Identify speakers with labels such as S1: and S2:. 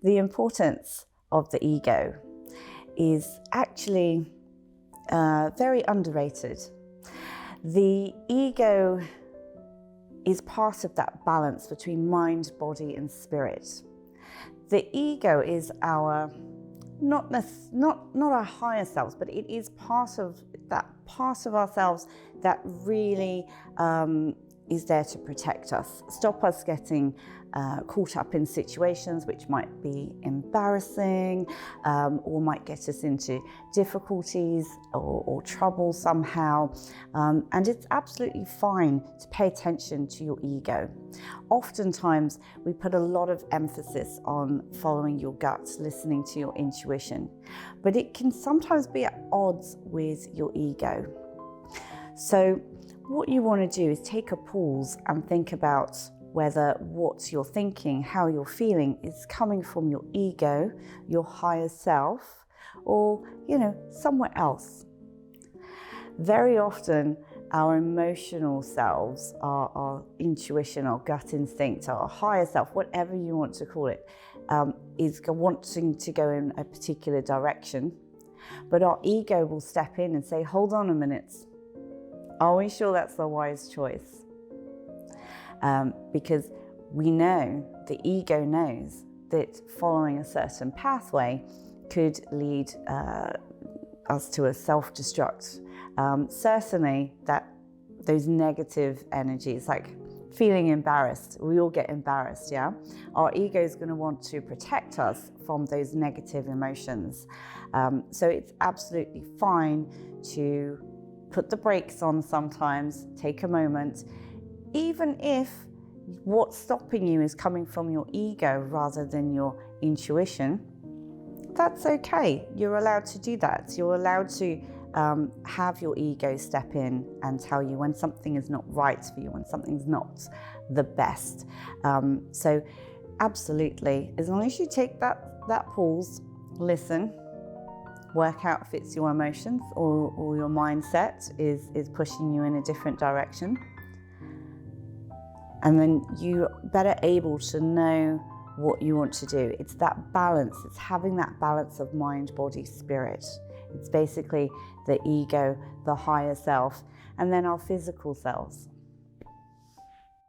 S1: the importance of the ego is actually very underrated. The ego is part of that balance between mind, body, and spirit. The ego is our not our higher selves, but it is part of that part of ourselves that really is there to protect us, stop us getting caught up in situations which might be embarrassing or might get us into difficulties or trouble somehow. And it's absolutely fine to pay attention to your ego. Oftentimes, we put a lot of emphasis on following your gut, listening to your intuition, but it can sometimes be at odds with your ego. So what you want to do is take a pause and think about whether what you're thinking, how you're feeling is coming from your ego, your higher self, or, somewhere else. Very often, our emotional selves, our intuition, our gut instinct, our higher self, whatever you want to call it, is wanting to go in a particular direction. But our ego will step in and say, hold on a minute. Are we sure that's the wise choice? Because we know, the ego knows that following a certain pathway could lead us to a self-destruct. Certainly that those negative energies, like feeling embarrassed, we all get embarrassed, yeah? Our ego is going to want to protect us from those negative emotions. So it's absolutely fine to put the brakes on sometimes, take a moment, even if what's stopping you is coming from your ego rather than your intuition. That's okay. You're allowed to do that. You're allowed to have your ego step in and tell you when something is not right for you, when something's not the best. So absolutely, as long as you take that pause, listen, work out if it's your emotions or your mindset is pushing you in a different direction. And then you're better able to know what you want to do. It's that balance, it's having that balance of mind, body, spirit. It's basically the ego, the higher self, and then our physical selves.